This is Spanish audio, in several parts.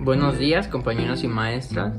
Buenos días, compañeros y maestras.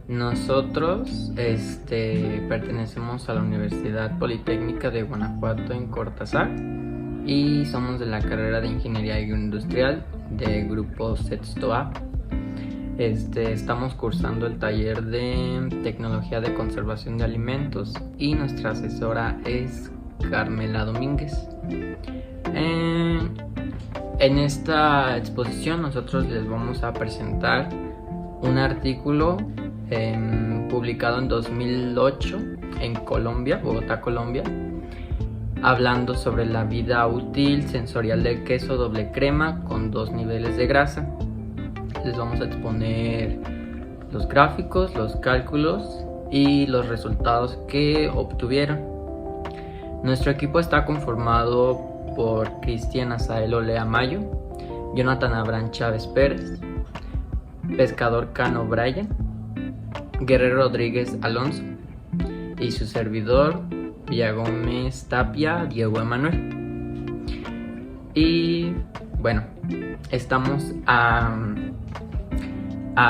Nosotros pertenecemos a la Universidad Politécnica de Guanajuato en Cortázar y somos de la carrera de Ingeniería Agroindustrial de grupo Sexto A. Estamos cursando el taller de Tecnología de Conservación de Alimentos y nuestra asesora es Carmela Domínguez. En esta exposición nosotros les vamos a presentar un artículo publicado en 2008 en Colombia, Bogotá, Colombia, hablando sobre la vida útil sensorial del queso doble crema con 2 niveles de grasa. Les vamos a exponer los gráficos, los cálculos y los resultados que obtuvieron. Nuestro equipo está conformado por Cristian Azael Olea Mayo, Jonathan Abraham Chávez Pérez, Pescador Cano Brian, Guerrero Rodríguez Alonso y su servidor Villagómez Tapia Diego Emanuel. Y bueno, estamos a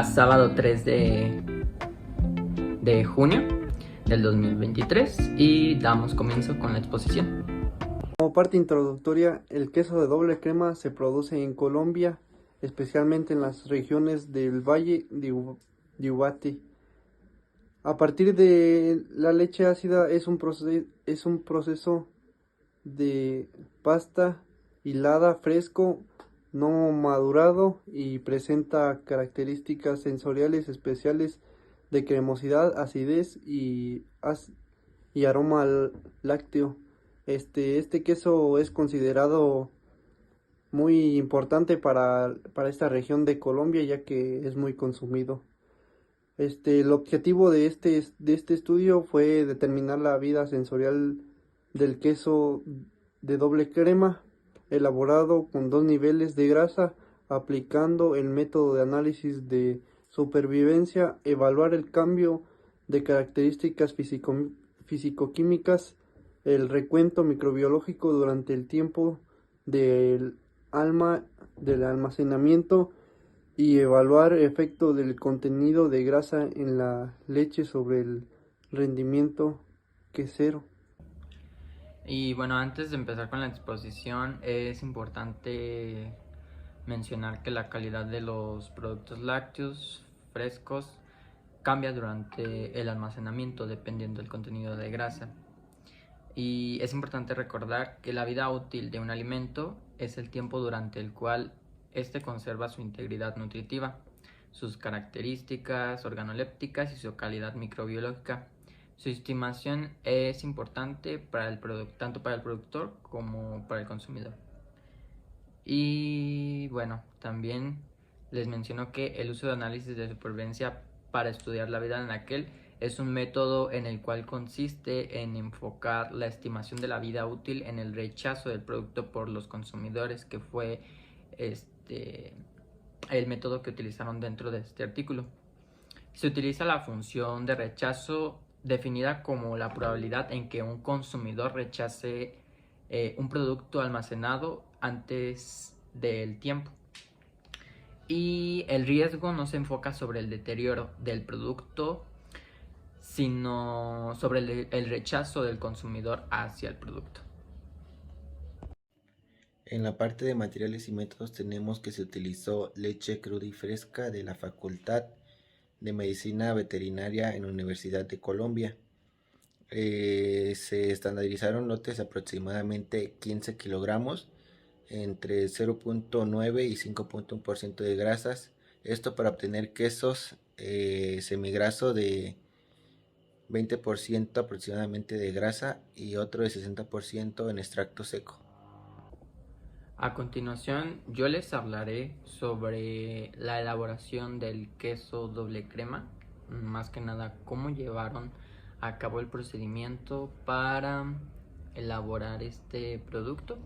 sábado 3 de junio del 2023 y damos comienzo con la exposición. Como parte introductoria, el queso de doble crema se produce en Colombia, especialmente en las regiones del Valle de Ubaté. A partir de la leche ácida es un proceso de pasta hilada fresco, no madurado, y presenta características sensoriales especiales de cremosidad, acidez y aroma lácteo. Este queso es considerado muy importante para esta región de Colombia, ya que es muy consumido. El objetivo de este estudio fue determinar la vida sensorial del queso de doble crema, elaborado con 2 niveles de grasa, aplicando el método de análisis de supervivencia, evaluar el cambio de características físico-químicas, el recuento microbiológico durante el tiempo del almacenamiento y evaluar el efecto del contenido de grasa en la leche sobre el rendimiento quesero. Y bueno, antes de empezar con la exposición es importante mencionar que la calidad de los productos lácteos frescos cambia durante el almacenamiento dependiendo del contenido de grasa. Y es importante recordar que la vida útil de un alimento es el tiempo durante el cual éste conserva su integridad nutritiva, sus características organolépticas y su calidad microbiológica. Su estimación es importante tanto para el productor como para el consumidor. Y bueno, también les menciono que el uso de análisis de supervivencia para estudiar la vida en aquel es un método en el cual consiste en enfocar la estimación de la vida útil en el rechazo del producto por los consumidores, que fue el método que utilizaron dentro de este artículo. Se utiliza la función de rechazo definida como la probabilidad en que un consumidor rechace un producto almacenado antes del tiempo. Y el riesgo no se enfoca sobre el deterioro del producto, sino sobre el rechazo del consumidor hacia el producto. En la parte de materiales y métodos tenemos que se utilizó leche cruda y fresca de la Facultad de Medicina Veterinaria en la Universidad de Colombia. Se estandarizaron lotes de aproximadamente 15 kilogramos, entre 0.9 y 5.1% de grasas. Esto para obtener quesos semigraso de 20% aproximadamente de grasa y otro de 60% en extracto seco. A continuación, yo les hablaré sobre la elaboración del queso doble crema, más que nada cómo llevaron a cabo el procedimiento para elaborar este producto.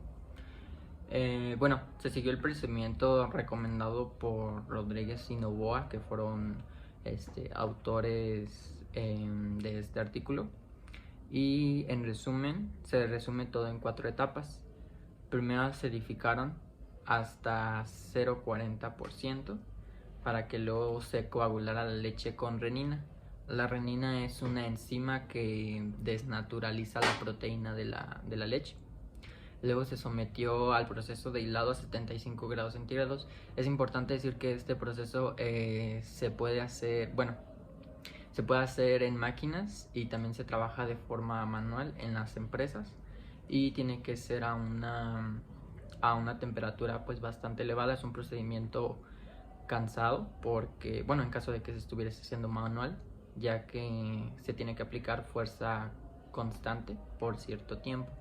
Bueno, se siguió el procedimiento recomendado por Rodríguez y Novoa, que fueron autores de este artículo. Y en resumen, se resume todo en 4 etapas. Primero acidificaron hasta 0,40%, para que luego se coagulara la leche con renina. La renina es una enzima que desnaturaliza la proteína de la leche. Luego se sometió al proceso de hilado a 75 grados centígrados. Es importante decir que este proceso se puede hacer en máquinas y también se trabaja de forma manual en las empresas, y tiene que ser a una temperatura pues bastante elevada. Es un procedimiento cansado porque, bueno, en caso de que se estuviese haciendo manual, ya que se tiene que aplicar fuerza constante por cierto tiempo.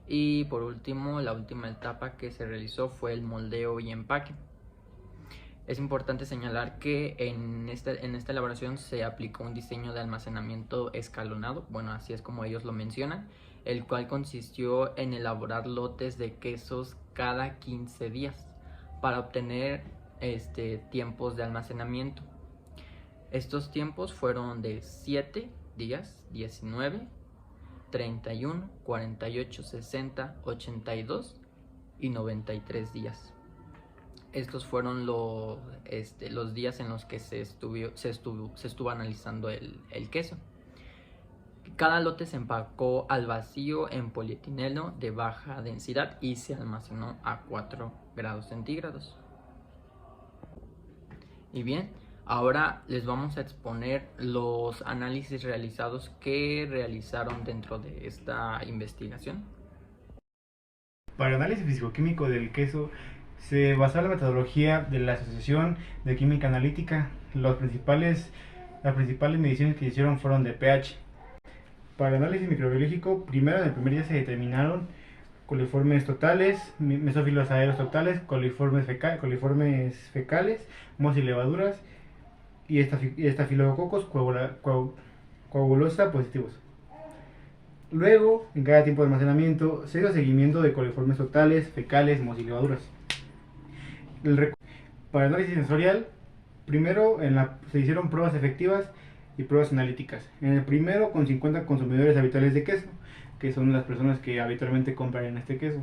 Y por último, la última etapa que se realizó fue el moldeo y empaque. Es importante señalar que en esta elaboración se aplicó un diseño de almacenamiento escalonado, bueno, así es como ellos lo mencionan, el cual consistió en elaborar lotes de quesos cada 15 días para obtener tiempos de almacenamiento. Estos tiempos fueron de 7 días, 19, 31, 48, 60, 82 y 93 días. Estos fueron los días en los que se estuvo analizando el queso. Cada lote se empacó al vacío en polietileno de baja densidad y se almacenó a 4 grados centígrados. Y bien, ahora les vamos a exponer los análisis realizados que realizaron dentro de esta investigación. Para el análisis físico-químico del queso se basó en la metodología de la Asociación de Química Analítica. Las principales mediciones que se hicieron fueron de pH. Para el análisis microbiológico, primero en el primer día se determinaron coliformes totales, mesófilos aeros totales, coliformes fecales, mohos y levaduras y estafilococos coagulosa positivos. Luego, en cada tiempo de almacenamiento, se hizo seguimiento de coliformes totales, fecales, mohos y levaduras. Para el análisis sensorial, primero se hicieron pruebas efectivas y pruebas analíticas. En el primero, con 50 consumidores habituales de queso, que son las personas que habitualmente compran este queso.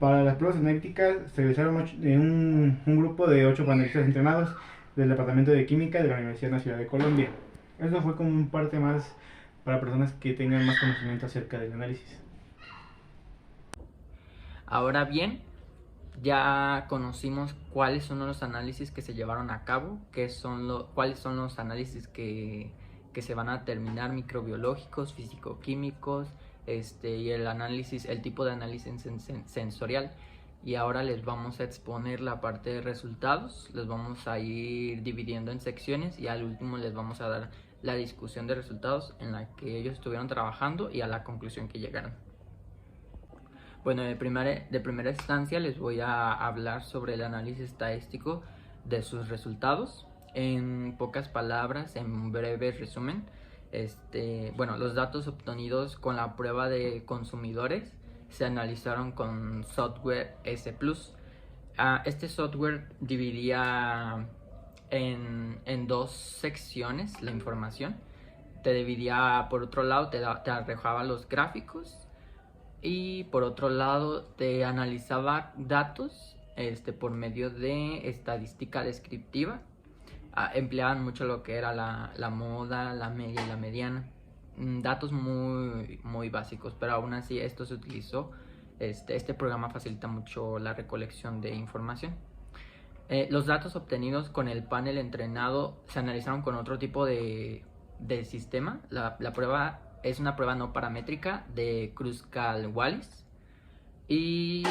Para las pruebas analíticas se realizaron un grupo de 8 panelistas entrenados del Departamento de Química de la Universidad Nacional de Colombia. Eso fue como un parte más para personas que tengan más conocimiento acerca del análisis. Ahora bien, ya conocimos cuáles son los análisis que se llevaron a cabo, cuáles son los análisis que se van a terminar, microbiológicos, físico-químicos, y el tipo de análisis sensorial. Y ahora les vamos a exponer la parte de resultados, les vamos a ir dividiendo en secciones y al último les vamos a dar la discusión de resultados en la que ellos estuvieron trabajando y a la conclusión que llegaron. Bueno, de primera instancia les voy a hablar sobre el análisis estadístico de sus resultados. En pocas palabras, en un breve resumen, los datos obtenidos con la prueba de consumidores se analizaron con software S+. Este software dividía en dos secciones la información. Te dividía, por otro lado, te arrojaba los gráficos, y por otro lado te analizaba datos por medio de estadística descriptiva. Empleaban mucho lo que era la moda, la media y la mediana. Datos muy, muy básicos, pero aún así esto se utilizó. Este programa facilita mucho la recolección de información. Los datos obtenidos con el panel entrenado se analizaron con otro tipo de sistema. La prueba es una prueba no paramétrica de Kruskal-Wallis, y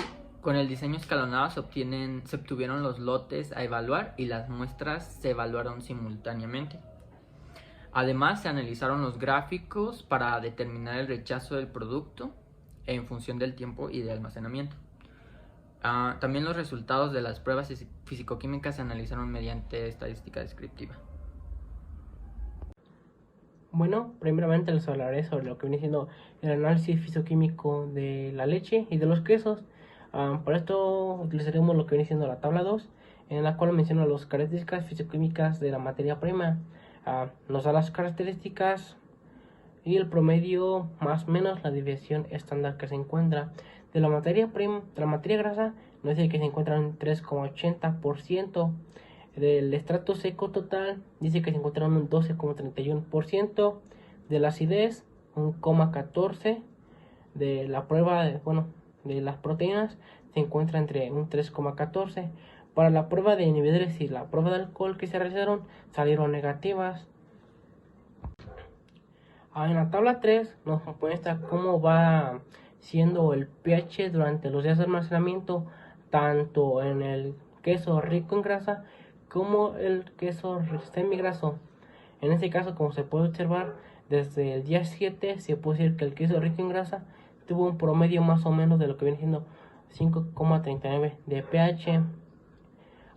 con el diseño escalonado se obtuvieron los lotes a evaluar y las muestras se evaluaron simultáneamente. Además, se analizaron los gráficos para determinar el rechazo del producto en función del tiempo y de almacenamiento. También los resultados de las pruebas físico-químicas se analizaron mediante estadística descriptiva. Bueno, primeramente les hablaré sobre lo que viene siendo el análisis físico-químico de la leche y de los quesos. Para esto utilizaremos lo que viene siendo la tabla 2, en la cual menciona las características físico-químicas de la materia prima. Nos da las características y el promedio más o menos la desviación estándar que se encuentra. De la materia grasa nos dice que se encuentra en 3,80%. Del estrato seco total dice que se encontraron un 12,31%, de la acidez un 0,14%, de la prueba de las proteínas se encuentra entre un 3,14%. Para la prueba de inhibidores y la prueba de alcohol que se realizaron salieron negativas. En la tabla 3 nos muestra cómo va siendo el pH durante los días de almacenamiento, tanto en el queso rico en grasa como el queso semigraso. En este caso, como se puede observar, desde el día 7 se puede decir que el queso rico en grasa tuvo un promedio más o menos de lo que viene siendo 5,39 de pH.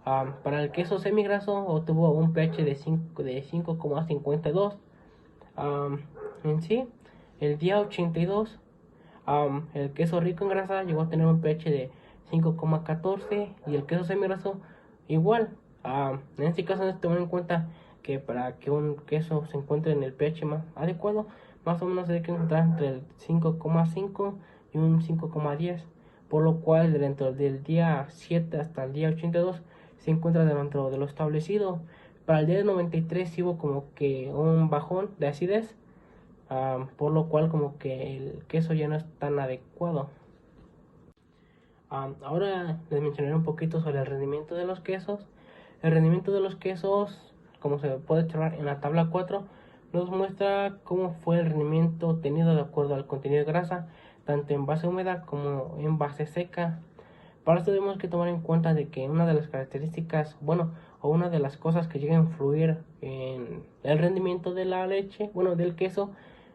Para el queso semigraso obtuvo un pH de 5,52. En sí, el día 82, el queso rico en grasa llegó a tener un pH de 5,14 y el queso semigraso igual. En este caso, debemos tener en cuenta que para que un queso se encuentre en el pH más adecuado, más o menos se debe encontrar entre el 5,5 y un 5,10, por lo cual dentro del día 7 hasta el día 82 se encuentra dentro de lo establecido. Para el día 93 hubo como que un bajón de acidez, por lo cual como que el queso ya no es tan adecuado. Ahora les mencionaré un poquito sobre el rendimiento de los quesos. El rendimiento de los quesos, como se puede observar en la tabla 4, nos muestra cómo fue el rendimiento tenido de acuerdo al contenido de grasa, tanto en base húmeda como en base seca. Para esto tenemos que tomar en cuenta de que una de las características, o una de las cosas que llega a influir en el rendimiento de la leche, del queso,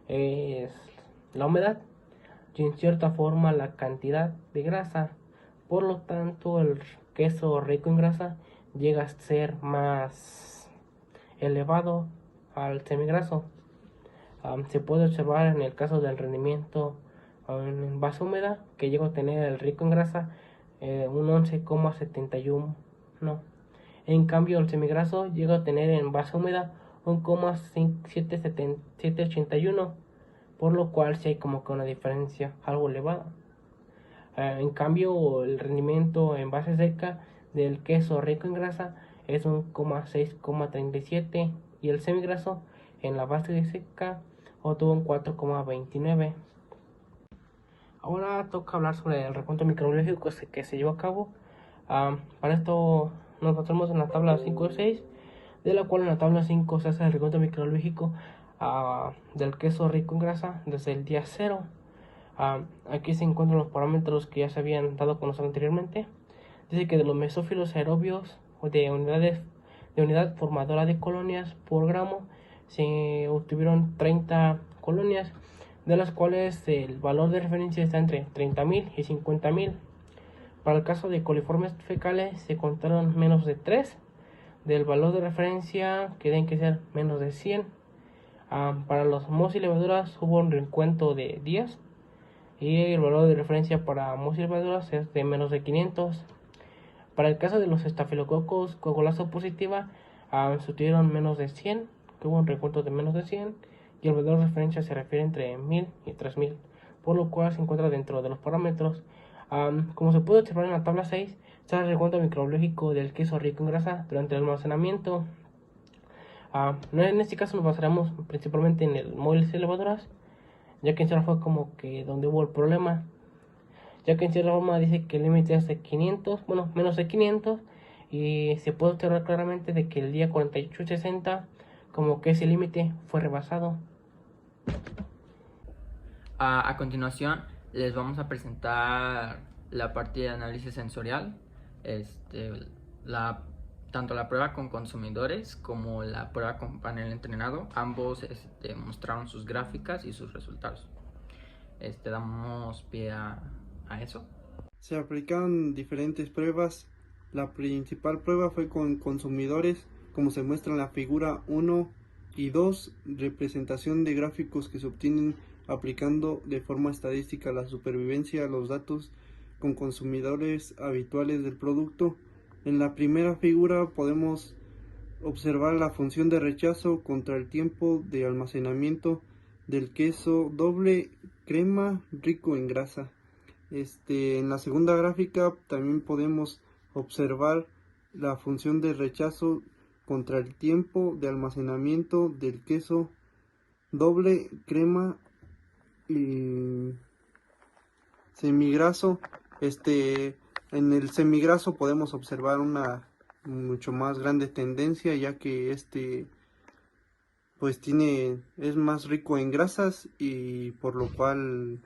es la humedad y en cierta forma la cantidad de grasa. Por lo tanto, el queso rico en grasa llega a ser más elevado al semigraso. Se puede observar en el caso del rendimiento en base húmeda que llega a tener el rico en grasa un 11,71. En cambio, el semigraso llega a tener en base húmeda un 0,781, por lo cual sí hay como que una diferencia algo elevada. En cambio, el rendimiento en base seca del queso rico en grasa es un 6,37 y el semigraso en la base seca obtuvo un 4,29. Ahora toca hablar sobre el recuento microbiológico que se llevó a cabo. Para esto nos basamos en la tabla 5 y 6, de la cual en la tabla 5 se hace el recuento microbiológico del queso rico en grasa desde el día 0. Aquí se encuentran los parámetros que ya se habían dado a conocer anteriormente. Dice que de los mesófilos aerobios de unidad formadora de colonias por gramo se obtuvieron 30 colonias, de las cuales el valor de referencia está entre 30.000 y 50.000. Para el caso de coliformes fecales se contaron menos de 3, del valor de referencia que deben que ser menos de 100. Para los mohos y levaduras hubo un recuento de 10 y el valor de referencia para mohos y levaduras es de menos de 500. Para el caso de los estafilococos coagulasa positiva se obtuvieron menos de 100, que hubo un recuento de menos de 100, y el valor de referencia se refiere entre 1000 y 3000, por lo cual se encuentra dentro de los parámetros. Como se puede observar en la tabla 6, está el recuento microbiológico del queso rico en grasa durante el almacenamiento. En este caso nos basaremos principalmente en el móviles y levaduras, ya que en cierta fue como que donde hubo el problema, ya que en cierta forma dice que el límite es de 500, menos de 500, y se puede observar claramente de que el día 48 y 60 como que ese límite fue rebasado. A continuación les vamos a presentar la parte de análisis sensorial, tanto la prueba con consumidores como la prueba con panel entrenado. Ambos mostraron sus gráficas y sus resultados. Damos pie a eso. Se aplicaron diferentes pruebas. La principal prueba fue con consumidores, como se muestra en la figura 1 y 2, representación de gráficos que se obtienen aplicando de forma estadística la supervivencia a los datos con consumidores habituales del producto. En la primera figura podemos observar la función de rechazo contra el tiempo de almacenamiento del queso doble crema rico en grasa. En la segunda gráfica también podemos observar la función de rechazo contra el tiempo de almacenamiento del queso doble crema y semigraso. En el semigraso podemos observar una mucho más grande tendencia, ya que pues es más rico en grasas, y por lo cual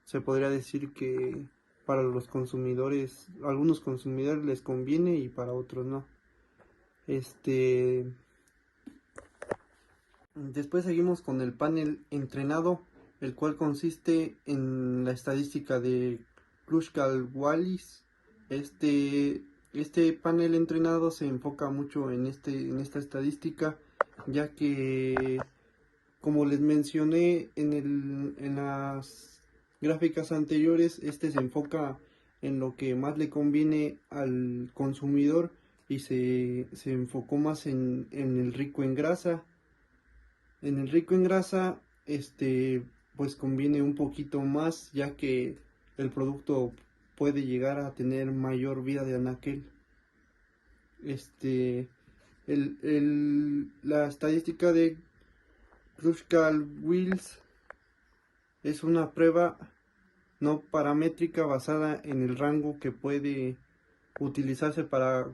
se podría decir que para los consumidores, algunos consumidores les conviene y para otros no. Después seguimos con el panel entrenado, el cual consiste en la estadística de Kruskal-Wallis. Este panel entrenado se enfoca mucho en esta estadística, ya que, como les mencioné en las gráficas anteriores, se enfoca en lo que más le conviene al consumidor, y se enfocó más en el rico en grasa. En el rico en grasa, pues conviene un poquito más, ya que el producto puede llegar a tener mayor vida de anaquel. La estadística de Kruskal-Wallis es una prueba no paramétrica basada en el rango que puede utilizarse para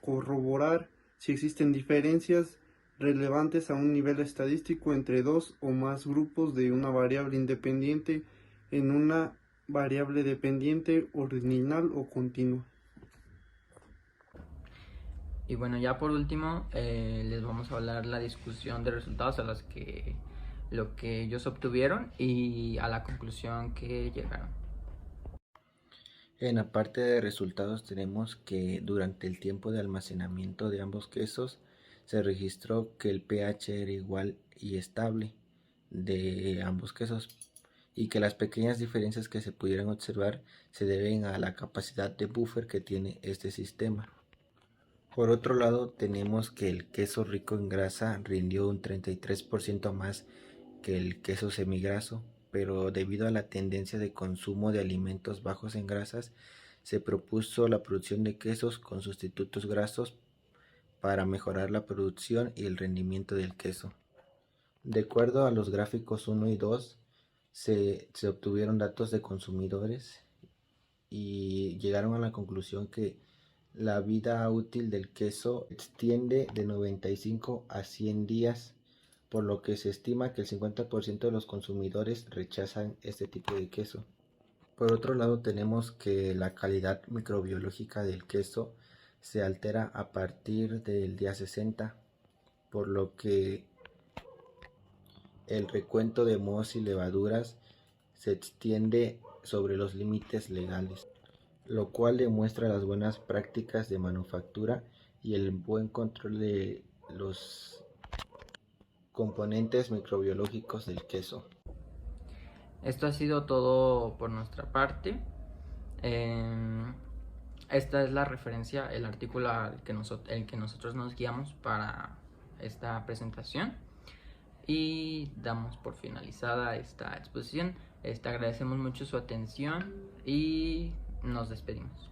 corroborar si existen diferencias relevantes a un nivel estadístico entre dos o más grupos de una variable independiente en una variable dependiente ordinal o continua. Y bueno, ya por último les vamos a hablar la discusión de resultados a lo que ellos obtuvieron y a la conclusión que llegaron. En la parte de resultados tenemos que durante el tiempo de almacenamiento de ambos quesos se registró que el pH era igual y estable de ambos quesos, y que las pequeñas diferencias que se pudieran observar se deben a la capacidad de buffer que tiene este sistema. Por otro lado, tenemos que el queso rico en grasa rindió un 33% más que el queso semigraso, pero debido a la tendencia de consumo de alimentos bajos en grasas, se propuso la producción de quesos con sustitutos grasos para mejorar la producción y el rendimiento del queso. De acuerdo a los gráficos 1 y 2, se obtuvieron datos de consumidores y llegaron a la conclusión que la vida útil del queso extiende de 95 a 100 días, por lo que se estima que el 50% de los consumidores rechazan este tipo de queso. Por otro lado, tenemos que la calidad microbiológica del queso se altera a partir del día 60, por lo que el recuento de mohos y levaduras se extiende sobre los límites legales, lo cual demuestra las buenas prácticas de manufactura y el buen control de los componentes microbiológicos del queso. Esto ha sido todo por nuestra parte. Esta es la referencia, el artículo el que nosotros nos guiamos para esta presentación, y damos por finalizada esta exposición. Agradecemos mucho su atención y nos despedimos.